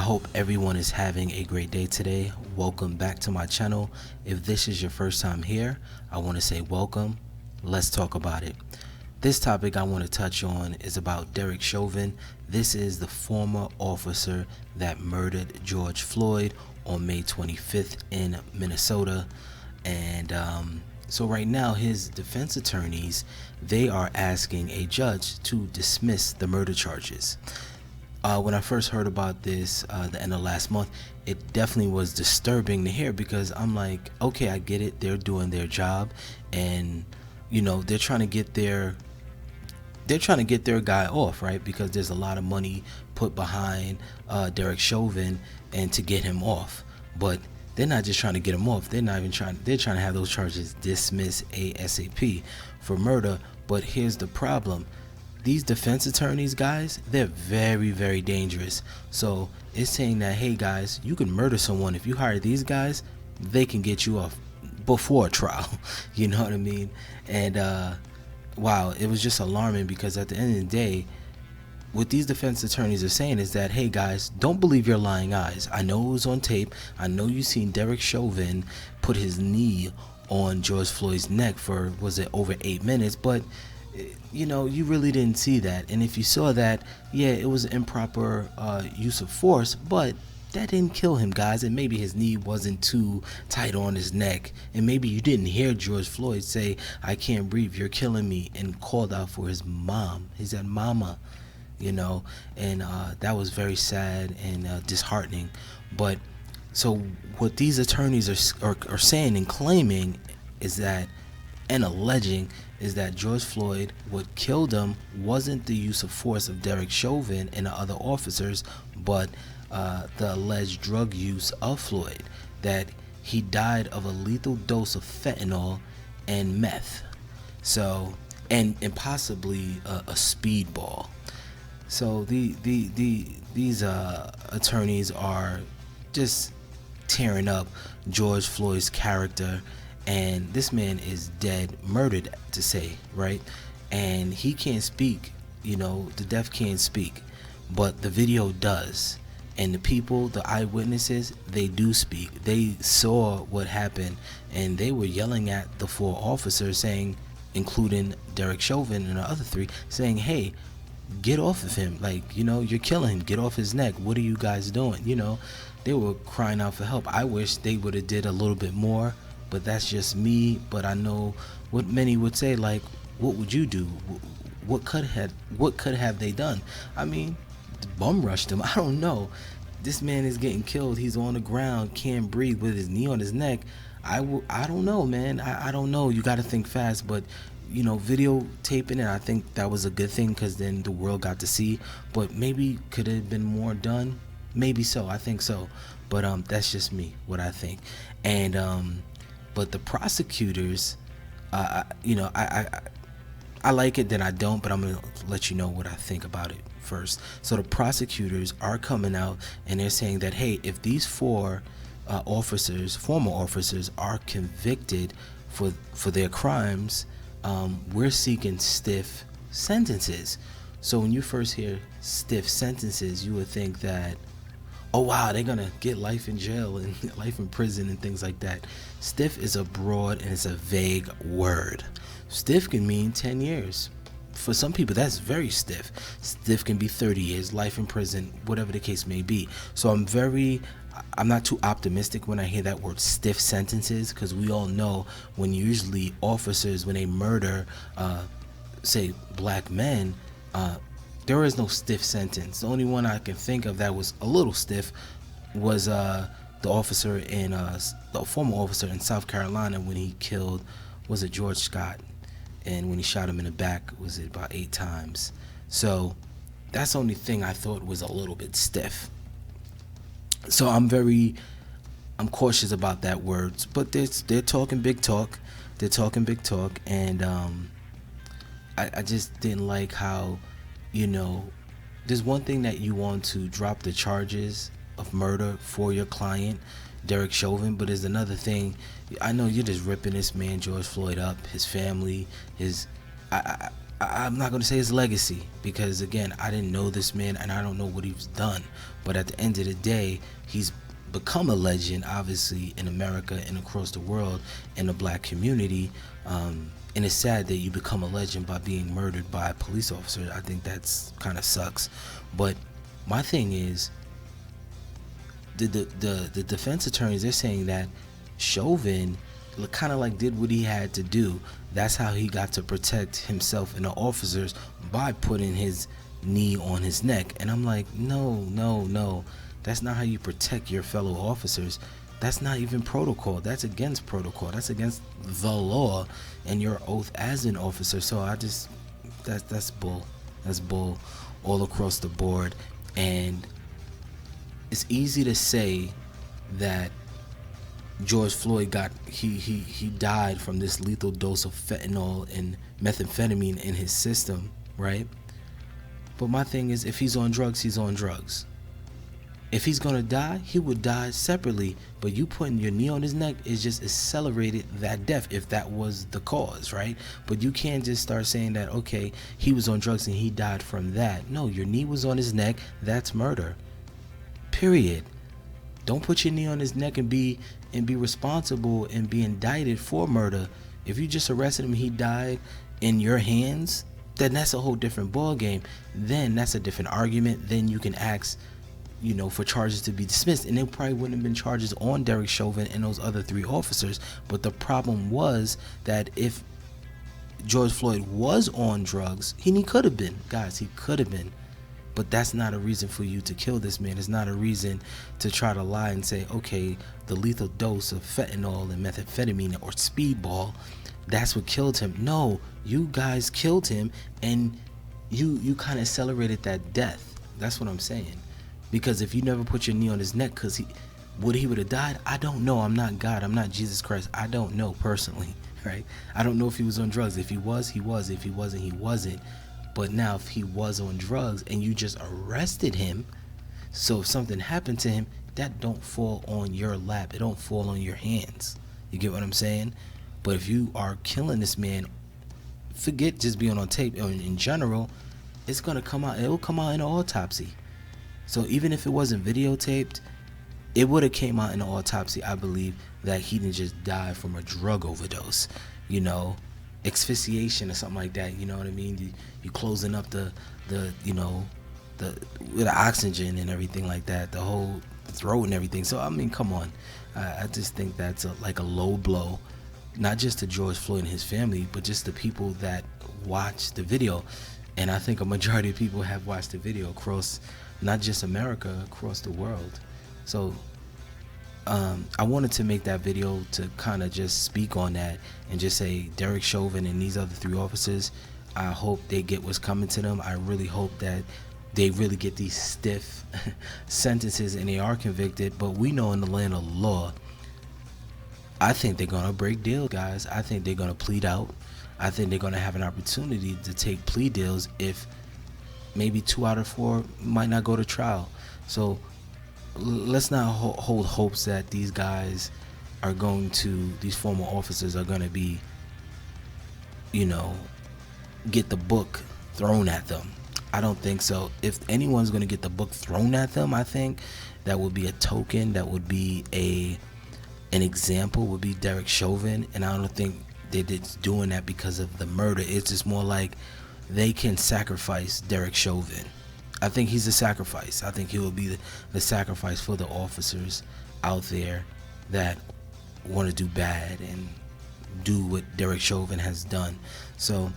hope everyone is having a great day today. Welcome back to my channel. If this is your first time here, I want to say welcome. Let's talk about it. This topic I want to touch on is about Derek Chauvin. This is the former officer that murdered George Floyd on May 25th in Minnesota. And so right now his defense attorneys, they are asking a judge to dismiss the murder charges. When I first heard about this the end of last month, it definitely was disturbing to hear, because I'm like, okay, I get it, they're doing their job, and they're trying to get their guy off, right? Because there's a lot of money put behind Derek Chauvin and to get him off. But they're not just trying to get him off, they're trying to have those charges dismissed ASAP for murder. But here's the problem. These defense attorneys, guys, they're very, very dangerous. So it's saying that, hey guys, you can murder someone. If you hire these guys, they can get you off before trial. You know what I mean? And wow, it was just alarming, because at the end of the day, what these defense attorneys are saying is that, hey guys, don't believe your lying eyes. I know it was on tape. I know you seen Derek Chauvin put his knee on George Floyd's neck for, was it over 8 minutes? But you really didn't see that. And if you saw that, yeah, it was improper use of force, but that didn't kill him, guys. And maybe his knee wasn't too tight on his neck, and maybe you didn't hear George Floyd say, I can't breathe, you're killing me, and called out for his mom. He said mama, and that was very sad and disheartening. But so what these attorneys are saying and claiming is that, and alleging, is that George Floyd, what killed him wasn't the use of force of Derek Chauvin and the other officers, but the alleged drug use of Floyd, that he died of a lethal dose of fentanyl and meth, so and possibly a speedball. So these attorneys are just tearing up George Floyd's character. And this man is dead, murdered to say, right? And he can't speak, the deaf can't speak, but the video does. And the people, the eyewitnesses, they do speak. They saw what happened, and they were yelling at the 4 officers, saying, including Derek Chauvin and the other 3, saying, hey, get off of him. Like, you're killing him. Get off his neck. What are you guys doing? They were crying out for help. I wish they would have did a little bit more. But that's just me. But I know what many would say, like, what would you do? What could have they done? I mean, bum rushed him. I don't know. This man is getting killed. He's on the ground, can't breathe, with his knee on his neck. I don't know, man. I don't know. You got to think fast. But videotaping it, I think that was a good thing, because then the world got to see. But maybe could have been more done. Maybe so. I think so. But that's just me, what I think. And but the prosecutors, I like it, then I don't, but I'm going to let you know what I think about it first. So the prosecutors are coming out, and they're saying that, hey, if these 4 former officers, are convicted for their crimes, we're seeking stiff sentences. So when you first hear stiff sentences, you would think that, oh wow, they're gonna get life in jail and life in prison and things like that. Stiff is a broad and it's a vague word. Stiff can mean 10 years. For some people, that's very stiff. Stiff can be 30 years, life in prison, whatever the case may be. So I'm not too optimistic when I hear that word stiff sentences, because we all know when usually officers, when they murder, say black men, there is no stiff sentence. The only one I can think of that was a little stiff was the former officer in South Carolina when he killed, was it George Scott? And when he shot him in the back, was it about 8 times? So that's the only thing I thought was a little bit stiff. So I'm cautious about that word. But they're talking big talk. They're talking big talk, and I just didn't like how, there's one thing that you want to drop the charges of murder for your client, Derek Chauvin, but there's another thing. I know you're just ripping this man George Floyd up, his family, I I'm not going to say his legacy, because again, I didn't know this man and I don't know what he's done, but at the end of the day, he's become a legend, obviously, in America and across the world, in the black community. And it's sad that you become a legend by being murdered by a police officer. I think that's kind of sucks. But my thing is, the defense attorneys, they're saying that Chauvin kind of like did what he had to do. That's how he got to protect himself and the officers, by putting his knee on his neck. And I'm like, no, that's not how you protect your fellow officers. That's not even protocol. That's against protocol. That's against the law and your oath as an officer. So I just, that's bull. That's bull all across the board. And it's easy to say that George Floyd he died from this lethal dose of fentanyl and methamphetamine in his system, right? But my thing is, if he's on drugs, he's on drugs. If he's gonna die, he would die separately. But you putting your knee on his neck is just accelerated that death, if that was the cause, right? But you can't just start saying that, okay, he was on drugs and he died from that. No, your knee was on his neck. That's murder. Period. Don't put your knee on his neck and be responsible and be indicted for murder. If you just arrested him and he died in your hands, then that's a whole different ball game. Then that's a different argument. Then you can ask, for charges to be dismissed, and there probably wouldn't have been charges on Derek Chauvin and those other 3 officers. But the problem was that if George Floyd was on drugs, he could have been, guys, he could have been. But that's not a reason for you to kill this man. It's not a reason to try to lie and say, okay, the lethal dose of fentanyl and methamphetamine or speedball, that's what killed him. No, you guys killed him, and you kind of accelerated that death. That's what I'm saying. Because if you never put your knee on his neck, because he would have died? I don't know. I'm not God. I'm not Jesus Christ. I don't know personally, right? I don't know if he was on drugs. If he was, he was. If he wasn't, he wasn't. But now if he was on drugs and you just arrested him, so if something happened to him, that don't fall on your lap. It don't fall on your hands. You get what I'm saying? But if you are killing this man, forget just being on tape. In general, it's going to come out. It will come out in an autopsy. So even if it wasn't videotaped, it would have came out in the autopsy, I believe, that he didn't just die from a drug overdose, asphyxiation or something like that. You know what I mean? You closing up the with the oxygen and everything like that, the whole throat and everything. So I mean, come on, I just think that's like a low blow, not just to George Floyd and his family, but just the people that watch the video. And I think a majority of people have watched the video across not just America, across the world. So I wanted to make that video to kind of just speak on that and just say Derek Chauvin and these other 3 officers, I hope they get what's coming to them. I really hope that they really get these stiff sentences and they are convicted. But we know in the land of law, I think they're going to break deals, guys. I think they're going to plead out. I think they're going to have an opportunity to take plea deals if maybe 2 out of 4 might not go to trial. So let's not hold hopes that these guys are going to, these former officers are going to be, get the book thrown at them. I don't think so. If anyone's going to get the book thrown at them, I think that would be a token, that would be an example, would be Derek Chauvin. And I don't think they're doing that because of the murder. It's just more like they can sacrifice Derek Chauvin. I think he's a sacrifice. I think he will be the sacrifice for the officers out there that want to do bad and do what Derek Chauvin has done. So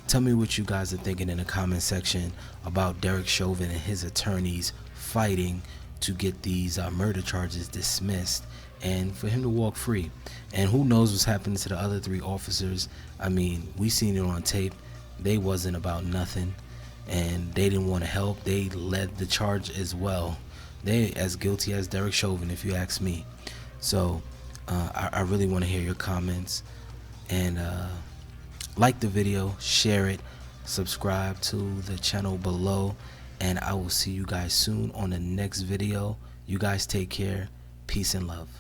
tell me what you guys are thinking in the comment section about Derek Chauvin and his attorneys fighting to get these murder charges dismissed and for him to walk free. And who knows what's happening to the other 3 officers. I mean, we seen it on tape. They wasn't about nothing, and they didn't want to help. They led the charge as well. They as guilty as Derek Chauvin, if you ask me. So I really want to hear your comments, and like the video, share it, subscribe to the channel below, and I will see you guys soon on the next video. You guys take care. Peace and love.